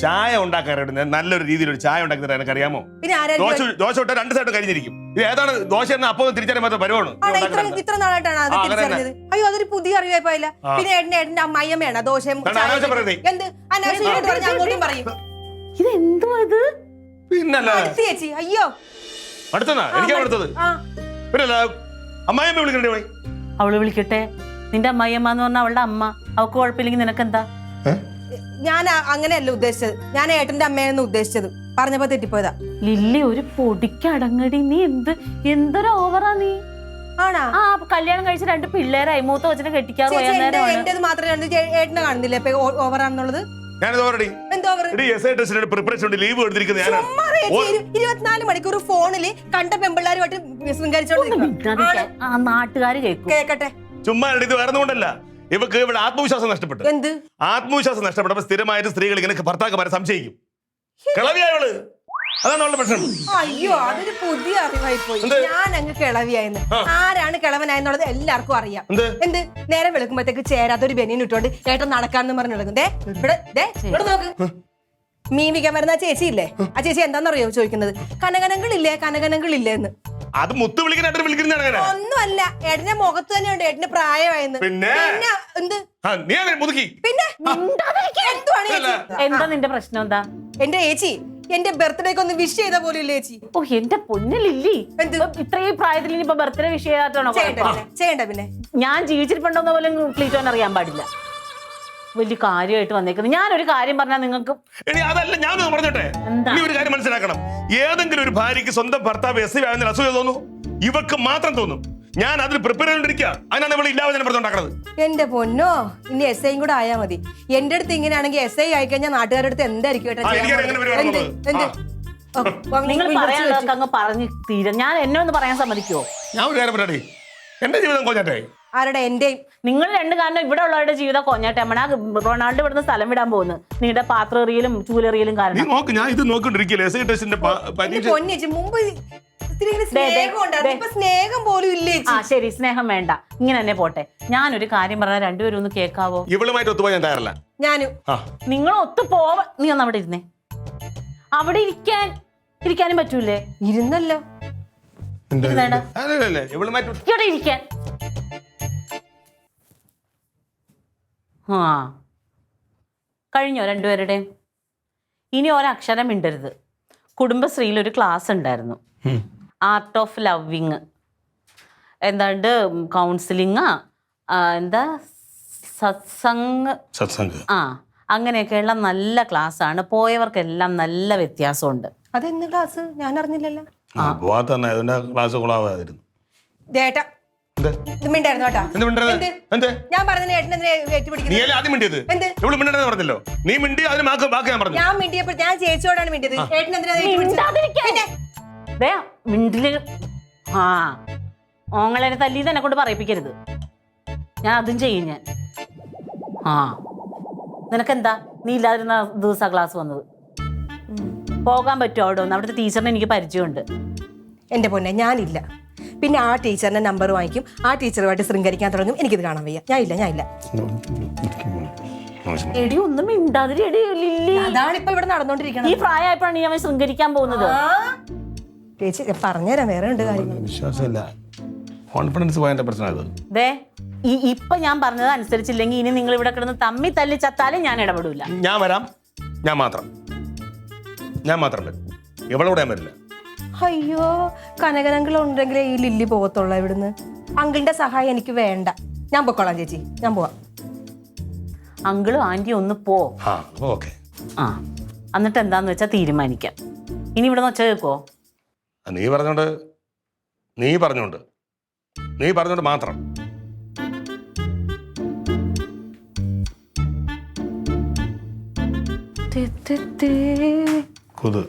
ചായ ഉണ്ടാക്കാറുണ്ട് നല്ലൊരു രീതിയിൽ ഒരു ചായ ഉണ്ടാക്കി തരാൻ എനിക്കറിയാമോ? ദോശ ഇട്ട രണ്ട് സൈഡും കഴിഞ്ഞിരിക്കും. ഇത് ഏതാണ് ദോശ എന്ന അപ്പം തിരിച്ചറിയാൻ മാത്രം പരിവാണ്. ഇത്ര നാളായിട്ടാണ് അത് തിരിച്ചറിഞ്ഞത്. അയ്യോ അതൊരു പുതിയ അറിവായില്ല. പിന്നെ ഏട്ടന്റെ അമ്മയമ്മയാണ് ദോശയും എന്ത് അനാവശ്യമായിട്ട് പറഞ്ഞ അങ്ങോട്ടും പറയും. ഇതെന്തോ ഇത് പിന്നല്ല ചേച്ചി. അയ്യോ അടുത്തതാ എനിക്കാണ് അടുത്തത്. പിന്നല്ല അമ്മായിയമ്മ വിളിക്കണ്ടേ? പോയി അവള് വിളിക്കട്ടെ. നിന്റെ അമ്മായിയമ്മ എന്ന് പറഞ്ഞാൽ അവളുടെ അമ്മ. അവൾക്ക് കുഴപ്പമില്ലെങ്കിൽ നിനക്കെന്താ? ഞാൻ അങ്ങനെയല്ല ഉദ്ദേശിച്ചത്. ഞാൻ ഏട്ടന്റെ അമ്മയെന്ന് ഉദ്ദേശിച്ചത്. പറഞ്ഞപ്പോ തെറ്റിപ്പോയതാ. ലില്ലി ഒരു പൊടിക്കടങ്ങടി. നീ എന്തൊരു ഓവറാ നീ. ആണാ? ആ കല്യാണം കഴിച്ച 2 പിള്ളേരായി. മൂത്ത കൊച്ചിനെ കെട്ടിക്കാറ് പോയാൽ എന്റേത് മാത്രമേ ഏട്ടനെ കാണുന്നില്ല ഓവറാണെന്നുള്ളത്. 24 മണിക്കൂർ ഫോണില് കണ്ട പെമ്പിള്ളാരുമായിട്ട് നാട്ടുകാര് കേക്കട്ടെ. ചുമ്മാ ഇത് വേറൊന്നുകൊണ്ടല്ല, ഇവക്ക് ഇവിടെ ആത്മവിശ്വാസം നഷ്ടപ്പെട്ടു. എന്ത് ആത്മവിശ്വാസം നഷ്ടപ്പെട്ടപ്പോ സ്ഥിരമായിട്ട് സ്ത്രീകൾ ഇങ്ങനെ ഭർത്താക്കന്മാരെ സംശയിക്കും. കിളവിയായവള്, അതാണ് അവളുടെ പ്രശ്നം. അയ്യോ അതൊരു പുതിയ അറിവായി പോയി. ഞാൻ അങ്ങ് കിളവിയായെന്ന്. ആരാണ് കിളവനായെന്നുള്ളത് എല്ലാവർക്കും അറിയാം. എന്ത് നേരം വെളുക്കുമ്പോഴത്തേക്ക് ചേരാത്തൊരു ബനിയൻ ഇട്ടോണ്ട് ഏട്ടൻ നടക്കാന്ന് പറഞ്ഞു നടക്കും. ഇവിടെ നോക്ക്, മീമിക്കാൻ വരുന്ന ആ ചേച്ചി ഇല്ലേ, ആ ചേച്ചി എന്താണെന്നറിയോ ചോദിക്കുന്നത്? കനകനങ്ങളില്ലേ എന്ന്. അത് മുത്ത് വിളിക്കുന്ന ഒന്നുമല്ല, ഏട്ടന്റെ മുഖത്ത് തന്നെ ഉണ്ട് ഏട്ടന്റെ പ്രായമായെന്ന്. പിന്നെ എന്ത് പിന്നെ എന്താ നിന്റെ പ്രശ്നം? എന്താ എന്റെ ചേച്ചി എന്റെ ബർത്ത്ഡേക്ക് ഒന്ന് വിഷ് ചെയ്ത പോലും ഇല്ല ചേച്ചി. ഓ എന്റെ പൊന്നിലില്ലി, ഇത്രയും പ്രായത്തിൽ ഇനിയിപ്പോ ബർത്ത്ഡേ വിഷ് ചെയ്യാത്താണോ? ചെയ്യണ്ട. പിന്നെ ഞാൻ ജീവിച്ചിരിപ്പുണ്ടോന്ന പോലും ക്ലീറ്റോൻ അറിയാൻ പാടില്ല. വലിയ കാര്യമായിട്ട് വന്നേക്കുന്നത്. ഞാനൊരു കാര്യം പറഞ്ഞാൽ നിങ്ങൾക്ക് അതല്ല, ഞാനൊന്ന് പറഞ്ഞോട്ടെ. നീ ഒരു കാര്യം മനസ്സിലാക്കണം. ഏതെങ്കിലും ഒരു ഭാര്യക്ക് സ്വന്തം ഭർത്താവ് എസ് ആവുന്ന അസൂയ തോന്നും, ഇവക്ക് മാത്രം തോന്നും. ഞാൻ അതിൽ പ്രിപ്പയർ ചെയ്തോണ്ടിരിക്കുക. അതിനാണ് ഇവിടെ ഇല്ലാതെ ഞാൻ പറഞ്ഞുണ്ടാക്കണത്. എന്റെ പൊന്നോ, ഇനി എസ് ഐയും കൂടെ ആയാ മതി. എന്റെ അടുത്ത് ഇങ്ങനെയാണെങ്കിൽ എസ് ഐ ആയിക്കഴിഞ്ഞാൽ നാട്ടുകാരുടെ അടുത്ത് എന്തായിരിക്കും? നിങ്ങൾ പറയാനുള്ളതൊക്കെ അങ്ങ് പറഞ്ഞു തീരും. ഞാൻ എന്നെ ഒന്ന് പറയാൻ സമ്മതിക്കുവോ? ഞാൻ ഒരു കാര്യം പറയട്ടെ, എന്റെ ജീവിതം കൊഞ്ഞാട്ടെ. ആരുടെ? എന്റെയും. നിങ്ങൾ 2 കാരണം ഇവിടെ ഉള്ളവരുടെ ജീവിതം കൊഞ്ഞാട്ടെ. റൊണാൾഡോ ഇവിടുന്ന് സ്ഥലം വിടാൻ പോകുന്നു നിങ്ങളുടെ പാത്രറിയലും ചൂലെറിയലും കാരണം. ഞാൻ ഇത് നോക്കിണ്ടിരിക്കില്ലേ മുമ്പ് സ്നേഹം പോലും ഇല്ലേ? ആ ശരി, സ്നേഹം വേണ്ട, ഇങ്ങനെ തന്നെ പോട്ടെ. ഞാനൊരു കാര്യം പറഞ്ഞാൽ രണ്ടുപേരും ഒന്ന് കേൾക്കാവോ? ഇവളുമായിട്ട് ഒത്തുപോയി ഞാൻ തയ്യാറല്ല. ഞാനും. നിങ്ങൾ ഒത്തു പോവാ. നീ ഒന്ന് അവിടെ ഇരുന്നേ. അവിടെ ഇരിക്കാനും പറ്റൂലേ? ഇരുന്നല്ലോ. ഇവിടെ ഇരിക്കാൻ. ആ കഴിഞ്ഞോ രണ്ടുപേരുടെയും? ഇനി ഒരക്ഷരം മിണ്ടരുത്. കുടുംബശ്രീയിൽ ഒരു ക്ലാസ് ഉണ്ടായിരുന്നു, ആർട്ട് ഓഫ് ലവിങ്, എന്താണ്ട് കൗൺസിലിങ്, എന്താ സത്സംഗ്, ആ അങ്ങനെയൊക്കെയുള്ള നല്ല ക്ലാസ് ആണ്. പോയവർക്കെല്ലാം നല്ല വ്യത്യാസമുണ്ട്. അതെന്ത് ക്ലാസ്? ഞാൻ അറിഞ്ഞില്ലല്ലോ. ഞാൻ പറഞ്ഞ ഞാൻ മിണ്ടിയപ്പോൾ ഞാൻ ചേച്ചിയോടാണ് മിണ്ടിയത്. ആ ഓങ്ങളെ തല്ലി തന്നെ കൊണ്ട് പറയിപ്പിക്കരുത്. ഞാൻ അതും ചെയ്യും. ഞാൻ ആ നിനക്കെന്താ, നീ ഇല്ലാതിരുന്ന ദിവസം ക്ലാസ് വന്നത്? പോകാൻ പറ്റുമോ അവിടെ ഒന്ന്? അവിടുത്തെ ടീച്ചറിനെ എനിക്ക് പരിചയമുണ്ട്. എന്റെ പൊന്നെ ഞാനില്ല. പിന്നെ ആ ടീച്ചറിന്റെ നമ്പർ വാങ്ങിക്കും, ആ ടീച്ചറുമായിട്ട് ശൃംഗരിക്കാൻ തുടങ്ങും. എനിക്കിത് കാണാൻ വയ്യ. ഞാനില്ല. എടി ഒന്നും മിണ്ടാതിരി. അതാണ് ഇപ്പൊ ഇവിടെ നടന്നോണ്ടിരിക്കുന്നത്. ഈ പ്രായമായപ്പോഴാണ് ഞാൻ ശൃംഗരിക്കാൻ പോകുന്നത്. ചേച്ചി പറഞ്ഞുതരാം, വേറെ ഉണ്ട് കാര്യങ്ങൾ. ഇപ്പൊ ഞാൻ പറഞ്ഞത് അനുസരിച്ചില്ലെങ്കിൽ ഇനി നിങ്ങൾ ഇവിടെ കിടന്ന് തമ്മി തല്ലി ചത്താലും ഞാൻ ഇടപെടൂല. ഞാൻ വരാം, ഞാൻ മാത്രം വരും. എവളോടെ വരില്ല. അയ്യോ, കനകനങ്കിൾ ഉണ്ടെങ്കിലേ ഈ ലില്ലി പോകത്തുള്ള ഇവിടുന്ന്. അങ്കിളിന്റെ സഹായം എനിക്ക് വേണ്ട. ഞാൻ പൊക്കോളാം ചേച്ചി, ഞാൻ പോവാം. അങ്കിളും ആന്റിയും ഒന്ന് പോ. ആ എന്നിട്ട് എന്താന്ന് വെച്ചാ തീരുമാനിക്കാം. ഇനി ഇവിടെ ഒച്ച കേൾക്കോ? നീ പറഞ്ഞോണ്ട് മാത്രം. കൊതു